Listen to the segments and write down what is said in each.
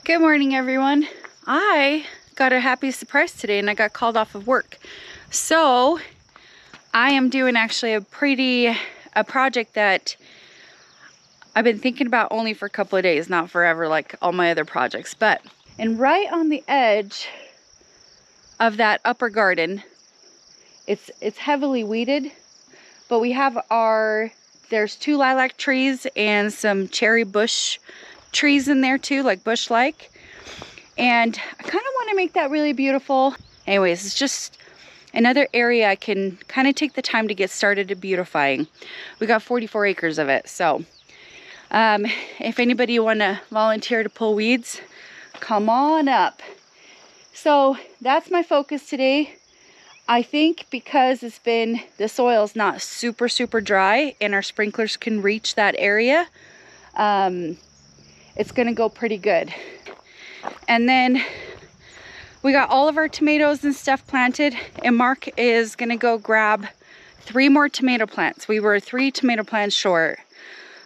Good morning, everyone. I got a happy surprise today and I got called off of work. So I am doing actually a project that I've been thinking about only for a couple of days, not forever like all my other projects. And right on the edge of that upper garden, it's heavily weeded, but we have there's 2 lilac trees and some cherry bush trees in there too, like bush-like. And I kind of want to make that really beautiful. Anyways, it's just another area I can kind of take the time to get started to beautifying. We got 44 acres of it. So if anybody want to volunteer to pull weeds, come on up. So that's my focus today. I think because the soil's not super dry and our sprinklers can reach that area, it's gonna go pretty good. And then we got all of our tomatoes and stuff planted, and Mark is gonna go grab 3 more tomato plants. We were 3 tomato plants short,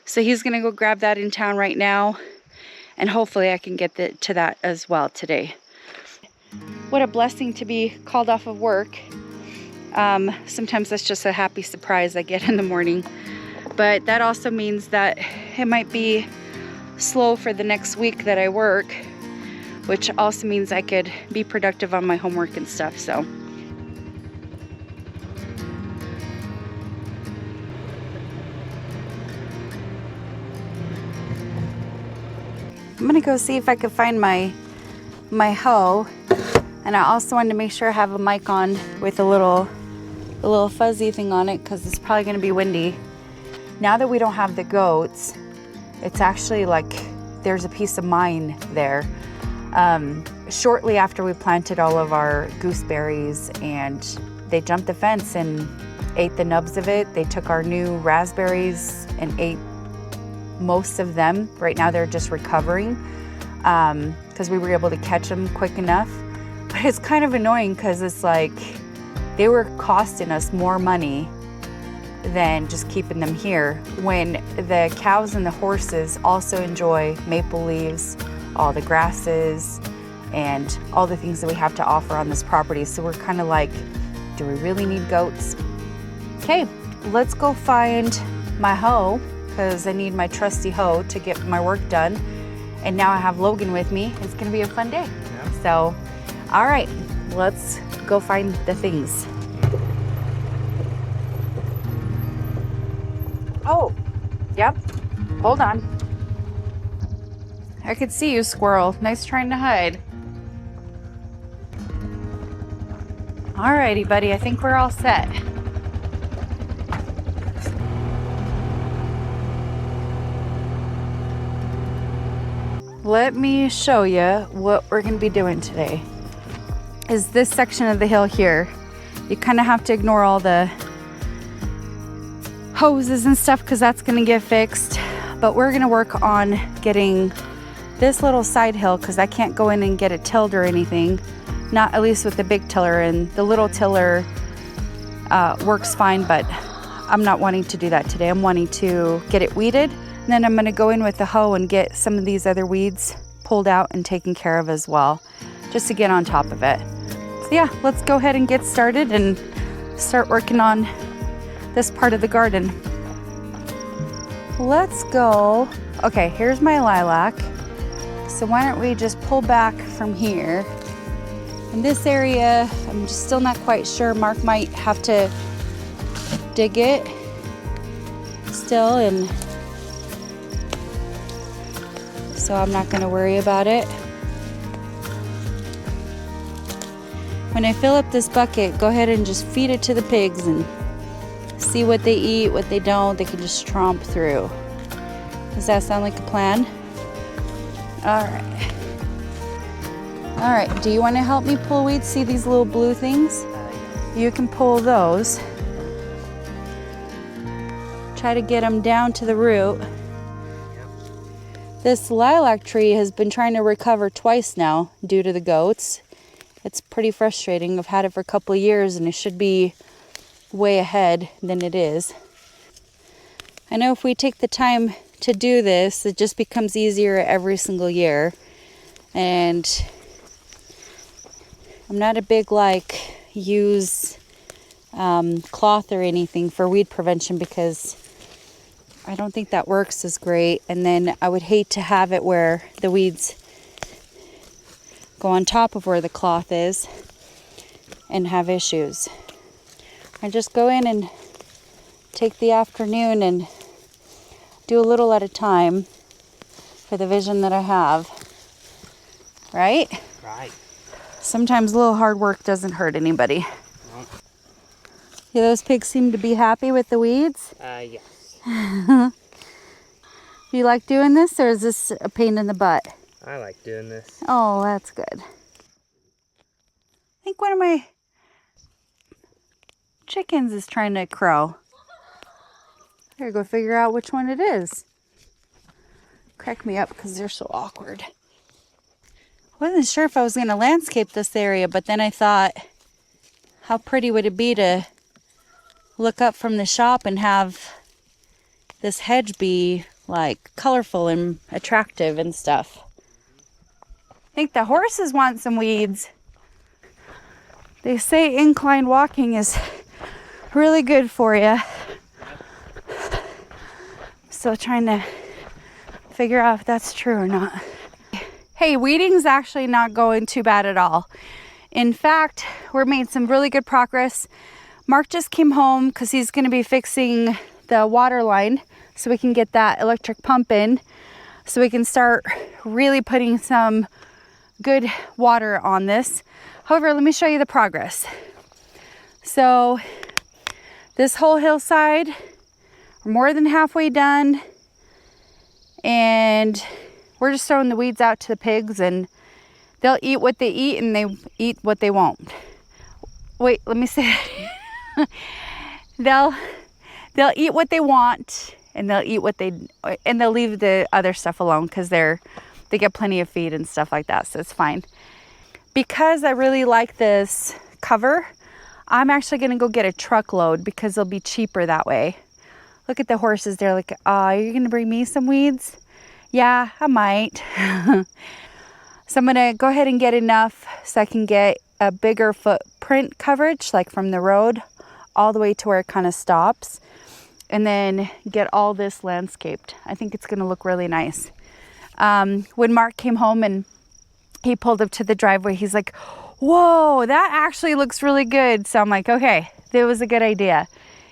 so he's gonna go grab that in town right now, and hopefully I can get to that as well today. What a blessing to be called off of work. Sometimes that's just a happy surprise I get in the morning, but that also means that it might be slow for the next week that I work, which also means I could be productive on my homework and stuff. So I'm gonna go see if I could find my hoe, and I also wanted to make sure I have a mic on with a little fuzzy thing on it because it's probably gonna be windy. Now that we don't have the goats, it's actually like there's a piece of mind there. Shortly after we planted all of our gooseberries, and they jumped the fence and ate the nubs of it. They took our new raspberries and ate most of them. Right now they're just recovering because we were able to catch them quick enough. But it's kind of annoying because it's like they were costing us more money than just keeping them here, when the cows and the horses also enjoy maple leaves, all the grasses, and all the things that we have to offer on this property. So we're kind of like, do we really need goats? Okay, let's go find my hoe, because I need my trusty hoe to get my work done. And now I have Logan with me. It's gonna be a fun day. Yeah. So, all right, let's go find the things. Oh, yep, hold on. I could see you, squirrel. Nice trying to hide. Alrighty, buddy, I think we're all set. Let me show you what we're gonna be doing today. Is this section of the hill here. You kind of have to ignore all the hoses and stuff because that's gonna get fixed. But we're gonna work on getting this little side hill because I can't go in and get it tilled or anything. Not at least with the big tiller, and the little tiller works fine, but I'm not wanting to do that today. I'm wanting to get it weeded, and then I'm gonna go in with the hoe and get some of these other weeds pulled out and taken care of as well, just to get on top of it. So yeah, let's go ahead and get started and start working on this part of the garden. Let's go. Okay, here's my lilac. So why don't we just pull back from here? In this area, I'm just still not quite sure. Mark might have to dig it still, and so I'm not gonna worry about it. When I fill up this bucket, go ahead and just feed it to the pigs and see what they eat, what they don't. They can just tromp through. Does that sound like a plan? All right. All right, do you want to help me pull weeds? See these little blue things? You can pull those. Try to get them down to the root. This lilac tree has been trying to recover twice now due to the goats. It's pretty frustrating. I've had it for a couple of years and it should be way ahead than it is. I know if we take the time to do this, it just becomes easier every single year. And I'm not a big like use cloth or anything for weed prevention because I don't think that works as great. And then I would hate to have it where the weeds go on top of where the cloth is and have issues. I just go in and take the afternoon and do a little at a time for the vision that I have. Right? Right. Sometimes a little hard work doesn't hurt anybody. Yeah, those pigs seem to be happy with the weeds. Yes. You like doing this, or is this a pain in the butt? I like doing this. Oh, that's good. I think one of my chickens is trying to crow. I gotta go figure out which one it is. Crack me up because they're so awkward. I wasn't sure if I was going to landscape this area, but then I thought, how pretty would it be to look up from the shop and have this hedge be like colorful and attractive and stuff. I think the horses want some weeds. They say incline walking is really good for you. Still trying to figure out if that's true or not. Hey, weeding's actually not going too bad at all. In fact, we're made some really good progress. Mark just came home because he's going to be fixing the water line so we can get that electric pump in so we can start really putting some good water on this. However, let me show you the progress. So this whole hillside, we're more than halfway done, and we're just throwing the weeds out to the pigs, and they'll eat what they eat and they eat what they won't. Wait, let me say it. They'll eat what they want, and they'll eat what and they'll leave the other stuff alone because they get plenty of feed and stuff like that, so it's fine. Because I really like this cover, I'm actually going to go get a truckload because it'll be cheaper that way. Look at the horses. They're like, are you going to bring me some weeds? Yeah, I might. So I'm going to go ahead and get enough so I can get a bigger footprint coverage, like from the road all the way to where it kind of stops, and then get all this landscaped. I think it's going to look really nice. When Mark came home and he pulled up to the driveway, he's like, whoa, that actually looks really good. So I'm like, okay, that was a good idea.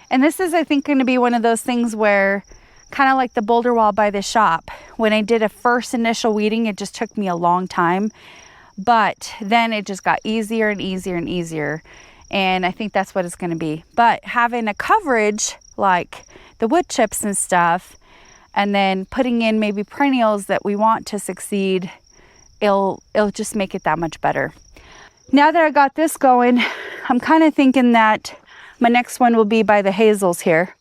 And this is, I think, going to be one of those things where, kind of like the boulder wall by the shop, when I did a first initial weeding, it just took me a long time. But then it just got easier and easier and easier. And I think that's what it's going to be. But having a coverage like the wood chips and stuff, and then putting in maybe perennials that we want to succeed, it'll just make it that much better. Now that I got this going, I'm kind of thinking that my next one will be by the hazels here.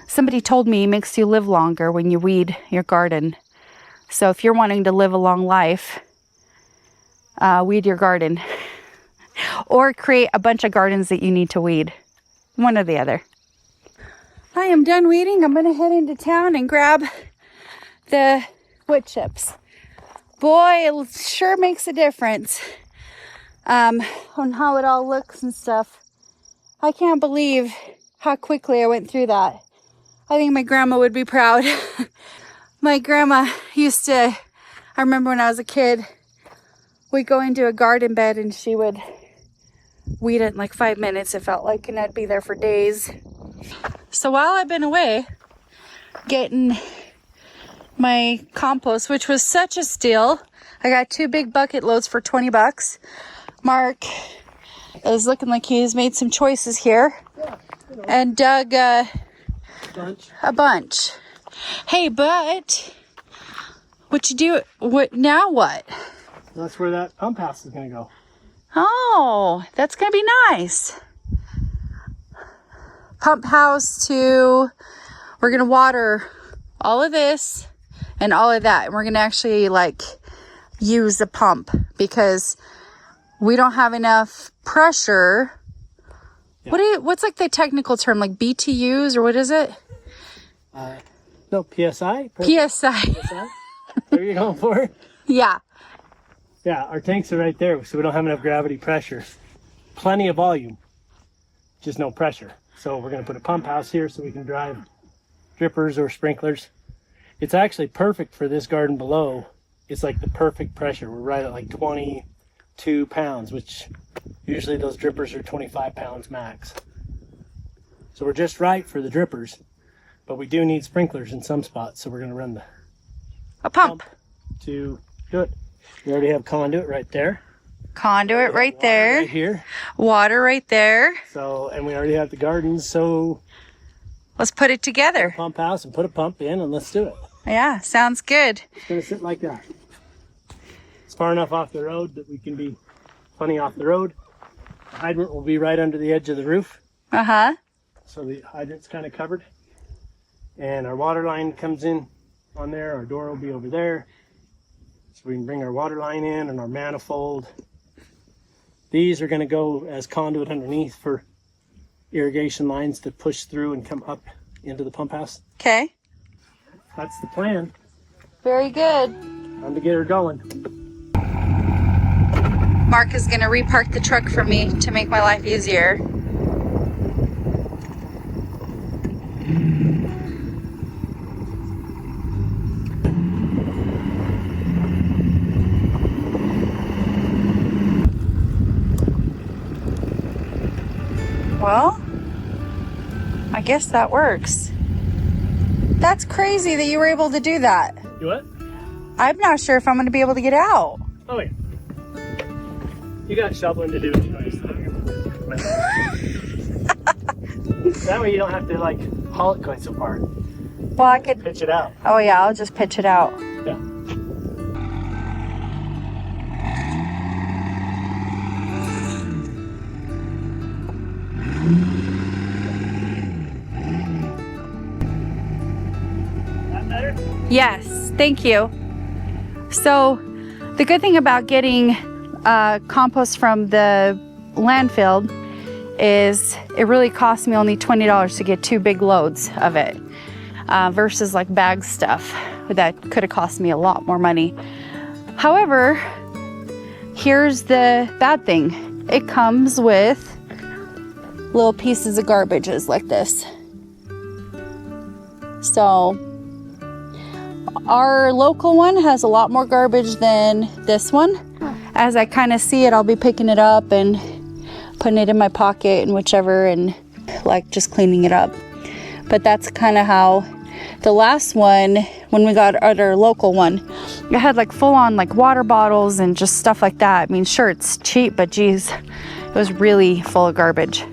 Somebody told me it makes you live longer when you weed your garden. So if you're wanting to live a long life, weed your garden. Or create a bunch of gardens that you need to weed. One or the other. I am done weeding. I'm going to head into town and grab the wood chips. Boy, it sure makes a difference on how it all looks and stuff. I can't believe how quickly I went through that. I think my grandma would be proud. My grandma used to, I remember when I was a kid, we'd go into a garden bed and she would weed it in like 5 minutes, it felt like, and I'd be there for days. So while I've been away getting my compost, which was such a steal, I got 2 big bucket loads for $20. Mark is looking like he's made some choices here. Yeah, and dug a bunch. Hey, but what you do? What now? What? That's where that pump house is going to go. Oh, that's going to be nice. Pump house to, we're going to water all of this and all of that. And we're going to actually like use the pump because we don't have enough pressure. Yeah. What's like the technical term, like BTUs or what is it? No, PSI. PSI. PSI. What are you going for? Yeah. Yeah, our tanks are right there, so we don't have enough gravity pressure. Plenty of volume, just no pressure. So we're going to put a pump house here so we can drive drippers or sprinklers. It's actually perfect for this garden below. It's like the perfect pressure. We're right at like 22 pounds, which usually those drippers are 25 pounds max. So we're just right for the drippers, but we do need sprinklers in some spots. So we're going to run A pump. to do it. We already have conduit right there. Conduit right Water there. right here. Water right there. So, and we already have the gardens, so Let's put it together. pump house and put a pump in and let's do it. Yeah, sounds good. It's gonna sit like that. It's far enough off the road that we can be plenty off the road. The hydrant will be right under the edge of the roof. Uh-huh. So the hydrant's kind of covered. And our water line comes in on there. Our door will be over there. So we can bring our water line in and our manifold. These are going to go as conduit underneath for irrigation lines to push through and come up into the pump house. Okay. That's the plan. Very good. Time to get her going. Mark is going to repark the truck for me to make my life easier. Well, I guess that works. That's crazy that you were able to do that. You what? I'm not sure if I'm going to be able to get out. Oh, yeah. You got shoveling to do. That way you don't have to like haul it quite so far. Well, I could. Pitch it out. Oh, yeah, I'll just pitch it out. Yeah. That better? Yes, thank you. So, the good thing about getting compost from the landfill is it really cost me only $20 to get 2 big loads of it versus like bag stuff that could have cost me a lot more money. However, here's the bad thing. It comes with little pieces of garbages like this. So our local one has a lot more garbage than this one. As I kind of see it, I'll be picking it up and putting it in my pocket and whichever, and like just cleaning it up. But that's kind of how the last one, when we got our local one, it had like full on like water bottles and just stuff like that. I mean, sure, it's cheap, but geez, it was really full of garbage.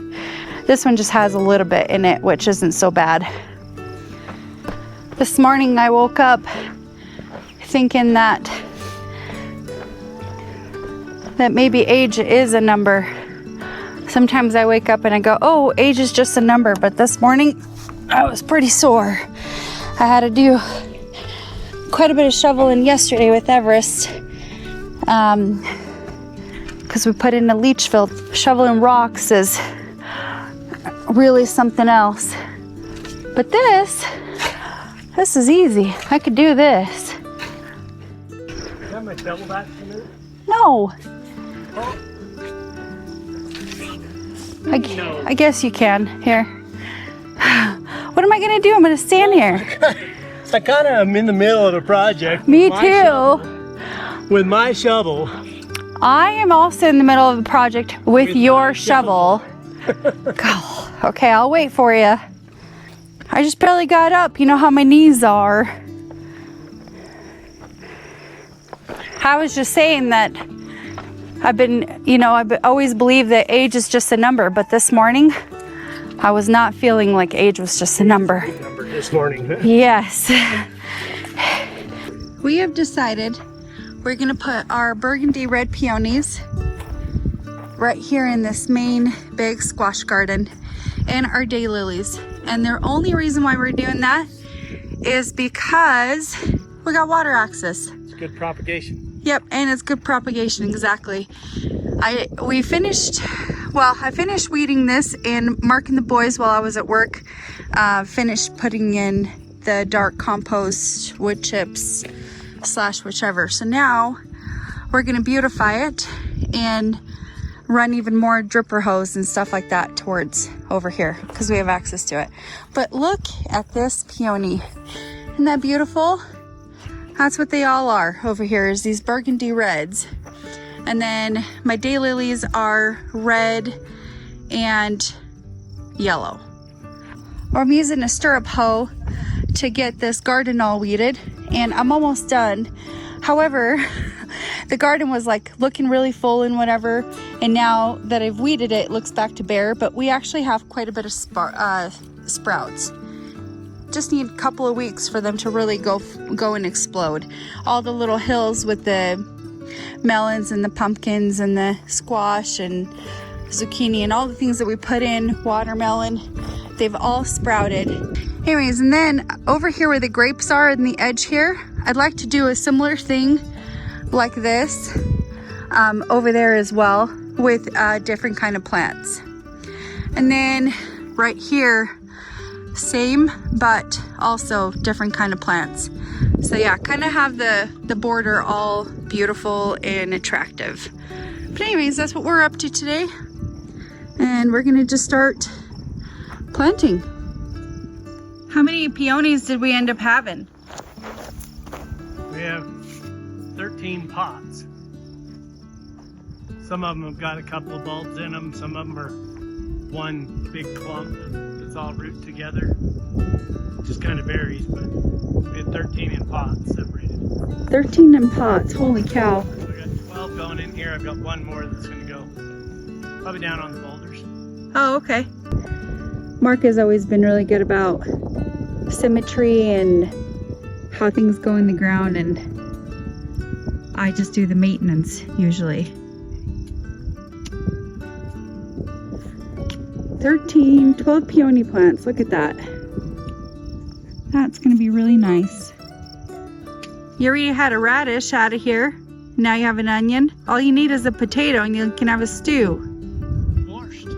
This one just has a little bit in it, which isn't so bad. This morning I woke up thinking that maybe age is a number. Sometimes I wake up and I go, oh, age is just a number. But this morning I was pretty sore. I had to do quite a bit of shoveling yesterday with Everest because we put in a leach field. Shoveling rocks is really something else. But this is easy. I could do this. Have my shovel back for a minute? No. Oh. I guess you can. Here. What am I going to do? I'm going to stand here. I kind of am in the middle of a project. Me too. With my shovel. I am also in the middle of a project with your shovel. God. Okay, I'll wait for you. I just barely got up. You know how my knees are. I was just saying that I've always believed that age is just a number, but this morning I was not feeling like age was just a number. This morning. Yes. We have decided we're gonna put our burgundy red peonies right here in this main big squash garden and our daylilies. And the only reason why we're doing that is because we got water access. It's good propagation. Yep, and it's good propagation, exactly. I finished weeding this and Mark and the boys while I was at work finished putting in the dark compost, wood chips / whichever. So now we're gonna beautify it and run even more dripper hose and stuff like that towards over here because we have access to it. But look at this peony. Isn't that beautiful? That's what they all are over here, is these burgundy reds. And then my daylilies are red and yellow. I'm using a stirrup hoe to get this garden all weeded, and I'm almost done. However, the garden was like looking really full and whatever, and now that I've weeded it, it looks back to bare, but we actually have quite a bit of sprouts. Just need a couple of weeks for them to really go and explode. All the little hills with the melons and the pumpkins and the squash and zucchini and all the things that we put in, watermelon, they've all sprouted. Anyways, and then over here where the grapes are in the edge here, I'd like to do a similar thing like this over there as well with different kind of plants. And then right here, same, but also different kind of plants. So yeah, kind of have the border all beautiful and attractive. But anyways, that's what we're up to today. And we're gonna just start planting. How many peonies did we end up having? We have 13 pots. Some of them have got a couple of bulbs in them. Some of them are one big clump that's all rooted together. It just kind of varies, but we had 13 in pots separated. 13 in pots, holy cow. So we got 12 going in here. I've got one more that's gonna go probably down on the boulders. Oh, okay. Mark has always been really good about symmetry and how things go in the ground, and I just do the maintenance usually. 12 peony plants, look at that. That's gonna be really nice. You already had a radish out of here. Now you have an onion. All you need is a potato and you can have a stew. Borscht.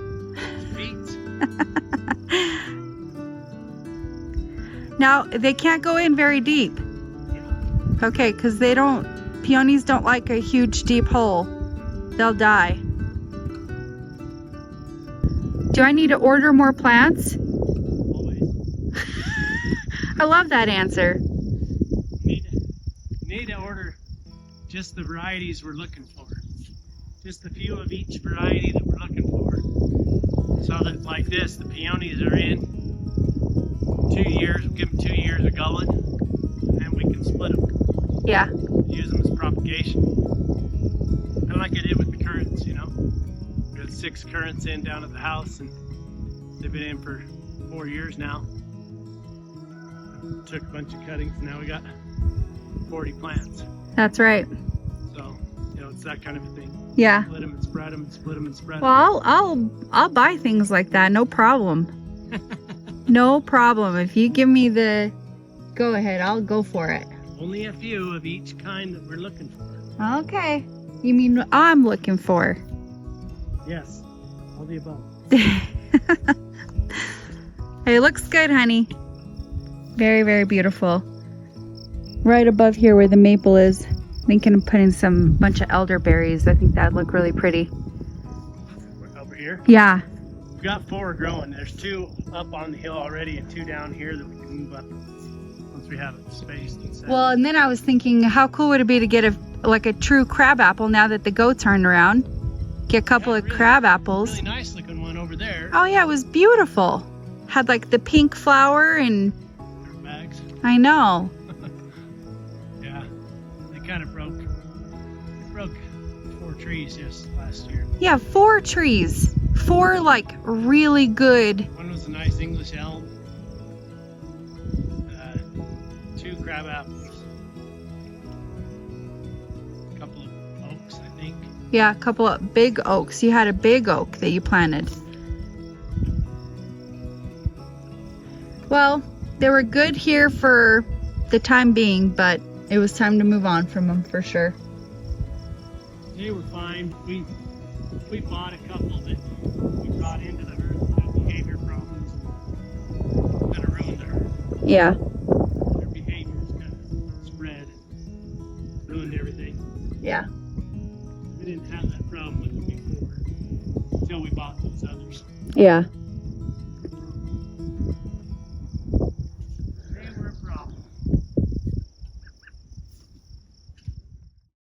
Beets. Now, they can't go in very deep. Okay, because peonies don't like a huge deep hole. They'll die. Do I need to order more plants? Always. I love that answer. Need to order just the varieties we're looking for. Just a few of each variety that we're looking for. So that like this, the peonies are in 2 years, we'll give them 2 years of going, and then we can split them. Yeah. Use them as propagation. Kind of like I did with the currants, you know. We got 6 currants in down at the house, and they've been in for 4 years now. Took a bunch of cuttings, and now we got 40 plants. That's right. So, you know, it's that kind of a thing. Yeah. Split them and spread them and split them and spread them. Well, I'll buy things like that, no problem. No problem. If you give me the go ahead, I'll go for it. Only a few of each kind that we're looking for. Okay. You mean what I'm looking for? Yes, all the above. It looks good, honey. Very, very beautiful. Right above here where the maple is, thinking of putting some bunch of elderberries. I think that'd look really pretty. Over here? Yeah. We've got 4 growing. There's 2 up on the hill already and 2 down here that we can move up once we have it spaced and set. Well, and then I was thinking, how cool would it be to get a true crab apple now that the goats aren't around? Get a couple of crab apples. Really nice looking one over there. Oh yeah, it was beautiful. Had like the pink flower and Bags. I know. Yeah, they kind of broke 4 trees just last year. Yeah, 4 trees. 4 like really good. One was a nice English elm. 2 crab apples. A couple of oaks, I think. Yeah, a couple of big oaks. You had a big oak that you planted. Well, they were good here for the time being, but it was time to move on from them for sure. They were fine. We bought a couple that we brought into the herd that had behavior problems that have ruined their herd. Yeah. Their behaviors kind of spread and ruined everything. Yeah. didn't have that problem with them before until we bought those others. Yeah.